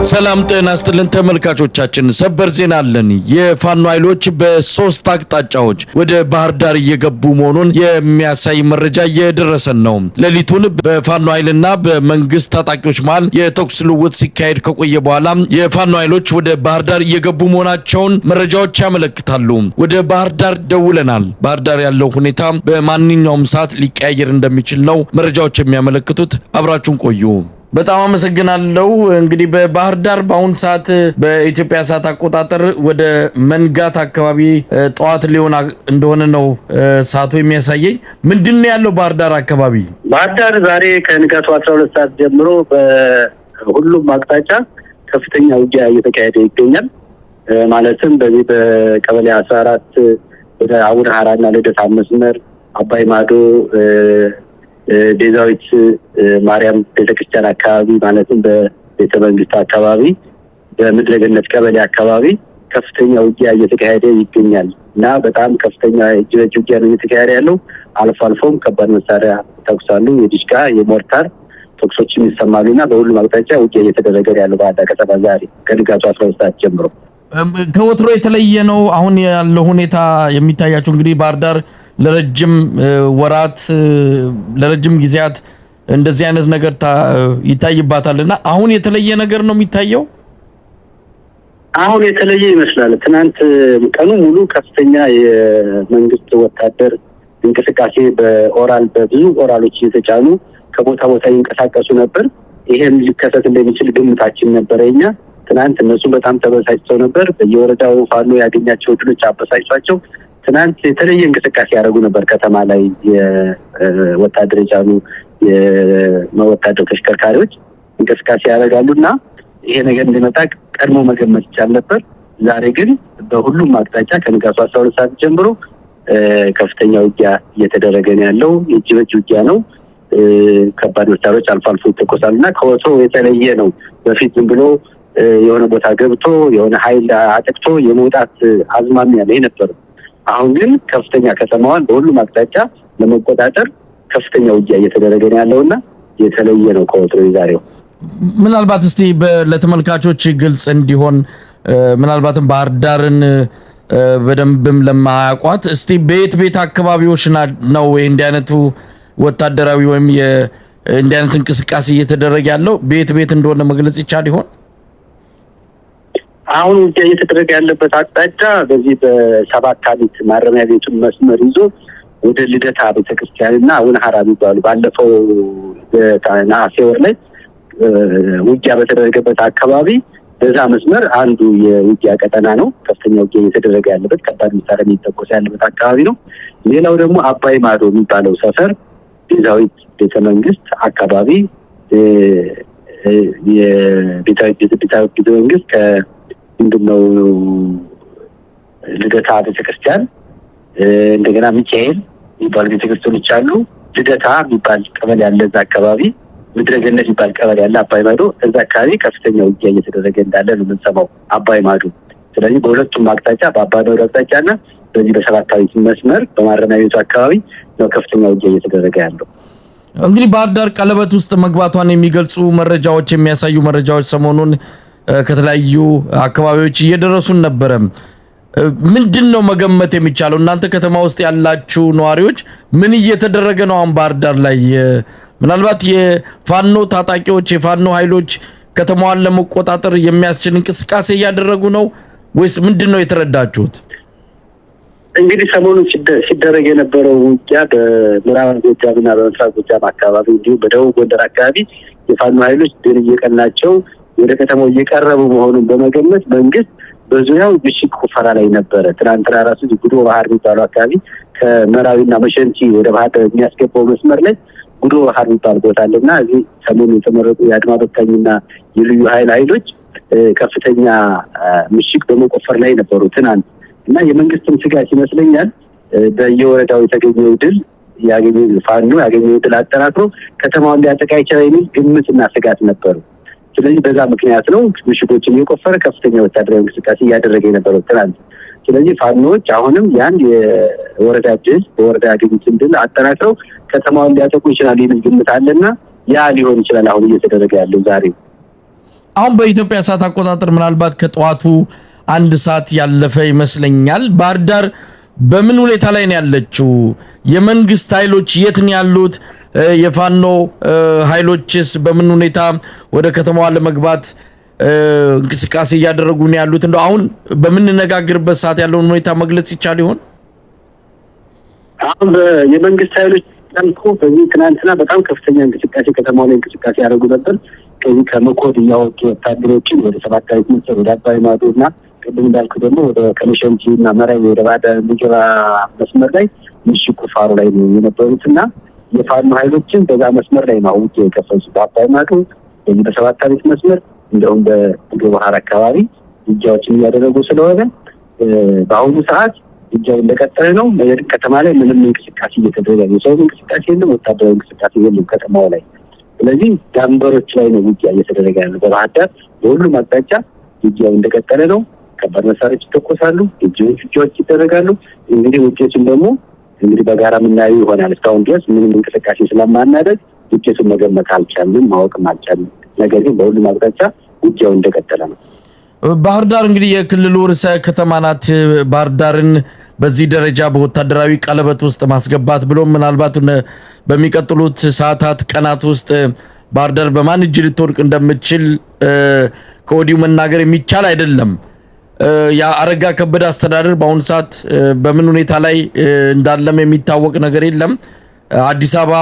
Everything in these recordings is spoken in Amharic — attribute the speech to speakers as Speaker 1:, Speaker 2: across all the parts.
Speaker 1: ሰላም ጤና ይስጥልን ተመልካቾቻችን፣ ሰበር ዜና አለን። የፋኖ ኃይሎች በሶስት አቅጣጫዎች ወደ ባህር ዳር እየገቡ መሆኑን የሚያሳይ መረጃ እየደረሰን ነው። ሌሊቱን በፋኖ ኃይልና በመንግስት ታጣቂዎች መሃል የተኩስ ልውውጥ ሲካሄድ ከቆየ በኋላ የፋኖ ኃይሎች ወደ ባህር ዳር እየገቡ መሆናቸውን መረጃዎች ያመለክታሉ። ወደ ባህር ዳር ደውለናል። ባህር ዳር ያለው ሁኔታ በማንኛውም ሰዓት ሊቀያየር እንደሚችል ነው መረጃዎች የሚያመለክቱት። አብራችሁን ቆዩ። በጣም አመሰግናለሁ። እንግዲህ በባህር ዳር በአሁን ሰዓት በኢትዮጵያ ሰዓት አቆጣጠር ወደ መንጋት አካባቢ ጠዋት ሊሆን እንደሆነ ነው ሰዓቱ የሚያሳየኝ። ምንድነው ያለው ባህር ዳር አካባቢ?
Speaker 2: ባህር ዳር ዛሬ ከንጋቱ 12 ሰዓት ጀምሮ በሁሉም አቅጣጫ ከፍተኛ ውጊያ እየተካሄደ ይገኛል። ማለትም በዚህ በቀበሌ 14 ወደ አቡነ ሀራና ልደታ መስመር አባይ ማዶ ዴዛዊት ማርያም ቤተክርስቲያን አካባቢ ማለትም በቤተ መንግስት አካባቢ በምድረገነት ቀበሌ አካባቢ ከፍተኛ ውጊያ እየተካሄደ ይገኛል እና በጣም ከፍተኛ እጅ ውጊያ ነው እየተካሄደ ያለው። አልፎ አልፎም ከባድ መሳሪያ ተኩሳሉ፣ የዲሽቃ የሞርታር ተኩሶችም ይሰማሉና በሁሉም አቅጣጫ ውጊያ እየተደረገ ያለው ባህር ዳር ከተማ ዛሬ ከንጋቱ 12 ሰዓት ጀምሮ።
Speaker 1: ከወትሮ የተለየ ነው አሁን ያለው ሁኔታ የሚታያቸው። እንግዲህ ባህር ዳር ለረጅም ወራት ለረጅም ጊዜያት እንደዚህ አይነት ነገር ይታይባታልና አሁን የተለየ ነገር ነው የሚታየው።
Speaker 2: አሁን የተለየ ይመስላል። ትናንት ቀኑ ሙሉ ከፍተኛ የመንግስት ወታደር እንቅስቃሴ በኦራል በብዙ ኦራሎች እየተጫኑ ከቦታ ቦታ ይንቀሳቀሱ ነበር። ይሄም ሊከሰት እንደሚችል ግምታችን ነበረኛ። ትናንት እነሱ በጣም ተበሳጭተው ነበር። በየወረዳው ፋኖ ያገኛቸው ድሎች አበሳጭቷቸው ትናንት የተለየ እንቅስቃሴ ያደረጉ ነበር። ከተማ ላይ የወታደር የጫኑ የወታደር ተሽከርካሪዎች እንቅስቃሴ ያደርጋሉና ይሄ ነገር እንደመጣ ቀድሞ መገመት ይቻል ነበር። ዛሬ ግን በሁሉም አቅጣጫ ከንጋቱ 12 ሰዓት ጀምሮ ከፍተኛ ውጊያ እየተደረገ ነው ያለው። የእጅ በእጅ ውጊያ ነው። ከባድ መሳሪያዎች አልፎ አልፎ ይተኮሳሉና ከወትሮ የተለየ ነው። በፊት ዝም ብሎ የሆነ ቦታ ገብቶ የሆነ ኃይል አጥቅቶ የመውጣት አዝማሚያ ላይ ነበር። አሁን ግን ከፍተኛ ከተማዋን በሁሉም አቅጣጫ ለመቆጣጠር ከፍተኛ ውጊያ እየተደረገ ነው ያለውና የተለየ ነው ከወትሮ ዛሬው።
Speaker 1: ምናልባት እስቲ ለተመልካቾች ግልጽ እንዲሆን ምናልባትም ባህር ዳርን በደንብም ለማያውቋት እስቲ ቤት አካባቢዎች ነው እንዲህ አይነቱ ወታደራዊ ወይም እንዲህ አይነት እንቅስቃሴ እየተደረገ ያለው ቤት እንደሆነ መግለጽ ይቻል ይሆን?
Speaker 2: አሁን ውጊያ እየተደረገ ያለበት አቅጣጫ በዚህ በሰባት አሊት ማረሚያ ቤቱን መስመር ይዞ ወደ ልደታ ቤተክርስቲያንና አቡነ ሀራ የሚባሉ ባለፈው ነሐሴ ወር ላይ ውጊያ በተደረገበት አካባቢ በዛ መስመር አንዱ የውጊያ ቀጠና ነው። ከፍተኛ ውጊያ እየተደረገ ያለበት ከባድ መሳሪያ የሚተኮስ ያለበት አካባቢ ነው። ሌላው ደግሞ አባይ ማዶ የሚባለው ሰፈር ዴዛዊት ቤተ መንግስት አካባቢ የቤተ መንግስት ምንድነው ልደታ ቤተክርስቲያን እንደገና ሚካኤል የሚባሉ ቤተክርስቲያኖች አሉ። ልደታ የሚባል ቀበሌ ያለ እዛ አካባቢ ምድረገነት የሚባል ቀበሌ ያለ አባይ ማዶ እዛ አካባቢ ከፍተኛ ውጊያ እየተደረገ እንዳለ ነው የምንሰማው አባይ ማዶ። ስለዚህ በሁለቱም አቅጣጫ በአባይ ማዶ አቅጣጫና በዚህ በሰባታዊት መስመር በማረሚያ ቤቱ አካባቢ ነው ከፍተኛ ውጊያ እየተደረገ ያለው።
Speaker 1: እንግዲህ ባህር ዳር ቀለበት ውስጥ መግባቷን የሚገልጹ መረጃዎች የሚያሳዩ መረጃዎች ሰሞኑን ከተለያዩ አካባቢዎች እየደረሱን ነበረ። ምንድነው መገመት የሚቻለው? እናንተ ከተማ ውስጥ ያላችሁ ነዋሪዎች ምን እየተደረገ ነው አሁን ባህር ዳር ላይ? ምናልባት የፋኖ ታጣቂዎች የፋኖ ኃይሎች ከተማዋን ለመቆጣጠር የሚያስችል እንቅስቃሴ እያደረጉ ነው ወይስ ምንድነው የተረዳችሁት?
Speaker 2: እንግዲህ ሰሞኑን ሲደረግ የነበረው ውጊያ በምዕራብ ጎጃምና በምስራቅ ጎጃም አካባቢ እንዲሁም በደቡብ ጎንደር አካባቢ የፋኖ ኃይሎች ድል እየቀናቸው ወደ ከተማው እየቀረቡ መሆኑን በመገመት መንግስት በዙሪያው ምሽግ ቁፈራ ላይ ነበረ። ትናንትና ራሱ ጉዶ ባህር የሚባለው አካባቢ ከመራዊና መሸንቲ ወደ ባህር የሚያስገባው መስመር ላይ ጉዶ ባህር የሚባል ቦታ አለና እዚህ ሰሞኑን የተመረጡ የአድማ በታኝና የልዩ ኃይሎች ከፍተኛ ምሽግ በመቆፈር ላይ ነበሩ ትናንት እና የመንግስትም ስጋት ይመስለኛል በየወረዳው የተገኘው ድል ፋኖ ያገኘው ድል አጠናክሮ ከተማውን ሊያጠቃ ይችላል የሚል ግምትና ስጋት ነበሩ። ስለዚህ በዛ ምክንያት ነው ምሽጎችን እየቆፈረ ከፍተኛ ወታደራዊ እንቅስቃሴ እያደረገ የነበረው ትናንት። ስለዚህ ፋኖዎች አሁንም ያን የወረዳ ድል በወረዳ ያገኙትን ድል አጠናክረው ከተማውን ሊያጠቁ ይችላል የሚል ግምት አለና ያ ሊሆን ይችላል አሁን እየተደረገ ያለው ዛሬ።
Speaker 1: አሁን በኢትዮጵያ ሰዓት አቆጣጠር ምናልባት ከጠዋቱ 1 ሰዓት ያለፈ ይመስለኛል። ባህር ዳር በምን ሁኔታ ላይ ነው ያለችው? የመንግስት ኃይሎች የት ነው ያሉት? የፋኖ ኃይሎችስ በምን ሁኔታ ወደ ከተማዋ ለመግባት እንቅስቃሴ እያደረጉ ነው ያሉት? እንደው አሁን በምንነጋገርበት ሰዓት ያለውን ሁኔታ መግለጽ ይቻል ይሆን?
Speaker 2: አሁን የመንግስት ኃይሎች ታንኩ በዚህ ትናንትና በጣም ከፍተኛ እንቅስቃሴ ከተማው ላይ እንቅስቃሴ ያደርጉ ነበር። ከዚህ ከመኮድ እያወጡ ወታደሮችን ወደ ሰባታዊ ምንጭ ወደ አባይ ማዶና ቅድም እንዳልኩ ደግሞ ወደ ከመሸንጂ እና መራዊ ወደ ባዳ ምጅራ መስመር ላይ ምሽግ ቁፋሮ ላይ ነው የነበሩትና የፋኖ ኃይሎችን በዛ መስመር ላይ ነው ውጪ የከፈሱ በአባይ ማዶ በዚህ በሰባታዊ መስመር እንደውም በግብረ ባህር አካባቢ ውጊያዎችን እያደረጉ ስለሆነ በአሁኑ ሰዓት ውጊያው እንደቀጠለ ነው። መየድ ከተማ ላይ ምንም እንቅስቃሴ እየተደረገ ነው። ሰው እንቅስቃሴ የለም፣ ወታደራዊ እንቅስቃሴ የለም ከተማው ላይ። ስለዚህ ዳንበሮች ላይ ነው ውጊያ እየተደረገ ያለው። በባህር ዳር በሁሉም አቅጣጫ ውጊያው እንደቀጠለ ነው። ከባድ መሳሪያዎች ይተኮሳሉ፣ ውጊያዎች ይደረጋሉ። እንግዲህ ውጤቱን ደግሞ እንግዲህ በጋራ የምናየው ይሆናል። እስካሁን ድረስ ምንም እንቅስቃሴ ስለማናደርግ ውጤቱን መገመት አልቻልንም፣ ማወቅም አልቻልንም። ነገር ግን በሁሉም አቅጣጫ ውጊያው እንደቀጠለ ነው።
Speaker 1: ባህር ዳር እንግዲህ የክልሉ ርዕሰ ከተማ ናት። ባህር ዳርን በዚህ ደረጃ በወታደራዊ ቀለበት ውስጥ ማስገባት ብሎ ምናልባት በሚቀጥሉት ሰዓታት ቀናት ውስጥ ባህር ዳር በማን እጅ ልትወድቅ እንደምትችል ከወዲሁ መናገር የሚቻል አይደለም። የአረጋ ከበደ አስተዳደር በአሁኑ ሰዓት በምን ሁኔታ ላይ እንዳለም የሚታወቅ ነገር የለም። አዲስ አበባ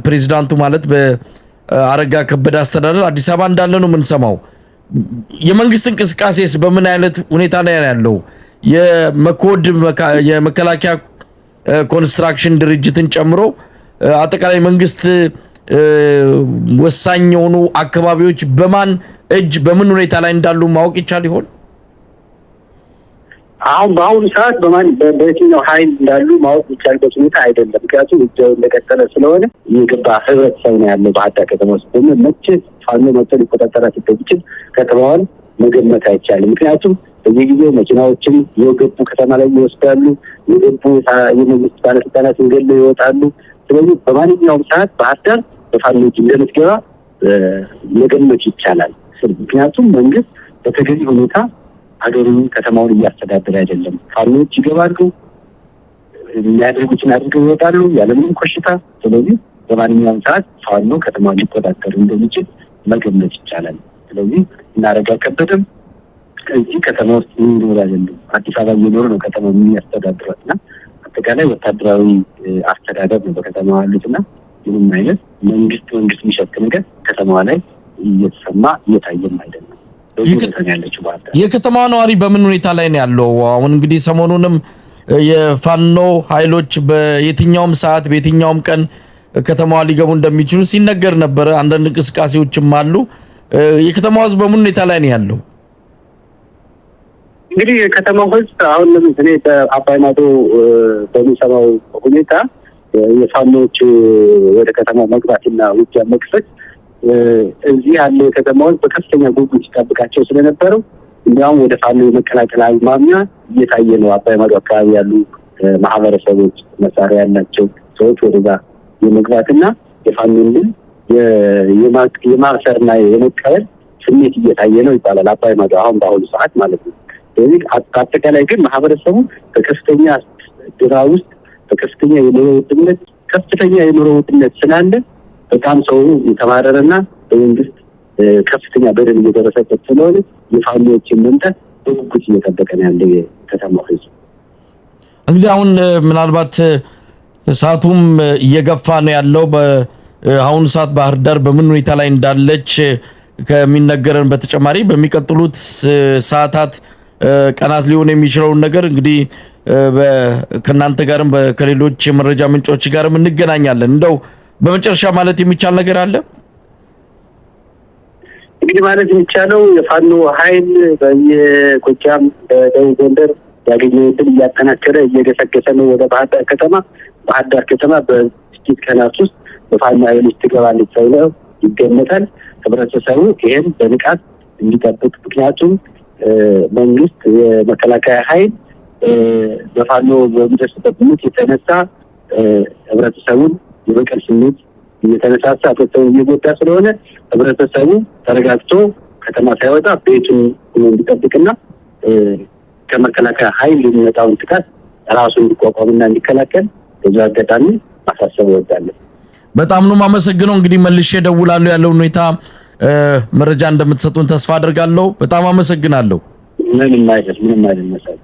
Speaker 1: ፕሬዝዳንቱ ማለት በአረጋ ከበደ አስተዳደር አዲስ አበባ እንዳለ ነው የምንሰማው። የመንግስት እንቅስቃሴስ በምን አይነት ሁኔታ ላይ ያለው? የመኮድ የመከላከያ ኮንስትራክሽን ድርጅትን ጨምሮ አጠቃላይ መንግስት ወሳኝ የሆኑ አካባቢዎች በማን እጅ በምን ሁኔታ ላይ እንዳሉ ማወቅ ይቻል ይሆን?
Speaker 2: አሁን በአሁኑ ሰዓት በየትኛው ኃይል እንዳሉ ማወቅ ይቻልበት ሁኔታ አይደለም። ምክንያቱም ውጊያው እንደቀጠለ ስለሆነ የገባ ህብረተሰብ ነው ያለው ባህር ዳር ከተማ ውስጥ። መቼ ፋኖ መጥቶ ሊቆጣጠራት ይችላል ከተማዋን መገመት አይቻልም። ምክንያቱም በየጊዜው መኪናዎችን የገቡ ከተማ ላይ ይወስዳሉ፣ የገቡ የመንግስት ባለስልጣናትን ገለው ይወጣሉ። ስለዚህ በማንኛውም ሰዓት ባህር ዳር በፋኖች እንደምትገባ መገመት ይቻላል። ምክንያቱም መንግስት በተገቢ ሁኔታ ሀገሩን ከተማውን እያስተዳደረ አይደለም። ፋኖች ይገባሉ፣ የሚያደርጉትን አድርገው ይወጣሉ ያለምንም ኮሽታ። ስለዚህ በማንኛውም ሰዓት ፋኖ ከተማውን ሊቆጣጠር እንደሚችል መገመት ይቻላል። ስለዚህ እናረጋ ከበደም እዚህ ከተማ ውስጥ የሚኖር አይደለም፣ አዲስ አበባ እየኖሩ ነው ከተማ የሚያስተዳድሩት እና አጠቃላይ ወታደራዊ አስተዳደር ነው በከተማዋ ያሉትና ምንም አይነት መንግስት የሚሸጥ ነገር ከተማዋ ላይ እየተሰማ እየታየም አይደለም።
Speaker 1: የከተማዋ ነዋሪ በምን ሁኔታ ላይ ነው ያለው? አሁን እንግዲህ ሰሞኑንም የፋኖ ኃይሎች በየትኛውም ሰዓት በየትኛውም ቀን ከተማዋ ሊገቡ እንደሚችሉ ሲነገር ነበር። አንዳንድ እንቅስቃሴዎችም አሉ። የከተማዋ ህዝብ በምን ሁኔታ ላይ ነው ያለው?
Speaker 2: እንግዲህ የከተማው ህዝብ አሁን እኔ በአባይ ማዶ በሚሰማው ሁኔታ የፋኖች ወደ ከተማ መግባትና ውጊያ መክፈት እዚህ ያለው ከተማውን በከፍተኛ ጉጉት ሲጠብቃቸው ስለነበረው እንዲያውም ወደ ፋኖ የመቀላቀል አዝማሚያ እየታየ ነው። አባይ ማዶ አካባቢ ያሉ ማህበረሰቦች መሳሪያ ያላቸው ሰዎች ወደዛ የመግባትና የፋኖን ድል የማሰርና የመቀበል ስሜት እየታየ ነው ይባላል። አባይ ማዶ አሁን በአሁኑ ሰዓት ማለት ነው። ስለዚህ አጠቃላይ ግን ማህበረሰቡ በከፍተኛ ድራ ውስጥ በከፍተኛ የኑሮ ውድነት ስላለ በጣም ሰው የተማረረና በመንግስት ከፍተኛ በደል እየደረሰበት ስለሆነ የፋኖችን መምጣት በጉጉት እየጠበቀ ነው ያለው የከተማው ህዝብ።
Speaker 1: እንግዲህ አሁን ምናልባት ሰዓቱም እየገፋ ነው ያለው። በአሁኑ ሰዓት ባህር ዳር በምን ሁኔታ ላይ እንዳለች ከሚነገረን በተጨማሪ በሚቀጥሉት ሰዓታት ቀናት ሊሆን የሚችለውን ነገር እንግዲህ ከናንተ ጋርም ከሌሎች የመረጃ ምንጮች ጋርም እንገናኛለን። እንደው በመጨረሻ ማለት የሚቻል ነገር አለ?
Speaker 2: እንግዲህ ማለት የሚቻለው የፋኖ ኃይል በየጎጃም በደቡብ ጎንደር ያገኘው ድል እያጠናከረ እየገሰገሰ ነው ወደ ባህር ዳር ከተማ። ባህር ዳር ከተማ በጥቂት ቀናት ውስጥ በፋኖ ኃይሎች ትገባለች ተብሎ ይገመታል። ህብረተሰቡ ይሄን በንቃት እንዲጠብቅ፣ ምክንያቱም መንግስት የመከላከያ ኃይል በፋኖ በሚደርስበት ምት የተነሳ ህብረተሰቡን የበቀል ስሜት እየተነሳሳ ህብረተሰቡ እየጎዳ ስለሆነ ህብረተሰቡ ተረጋግቶ ከተማ ሳይወጣ ቤቱን እንዲጠብቅና ከመከላከያ ኃይል የሚመጣውን ጥቃት ራሱ እንዲቋቋምና እንዲከላከል በዛ አጋጣሚ ማሳሰብ እወዳለሁ።
Speaker 1: በጣም ነው ማመሰግነው። እንግዲህ መልሼ ደውላለሁ ያለውን ሁኔታ መረጃ እንደምትሰጡን ተስፋ አደርጋለሁ። በጣም አመሰግናለሁ።
Speaker 2: ምንም አይደለም።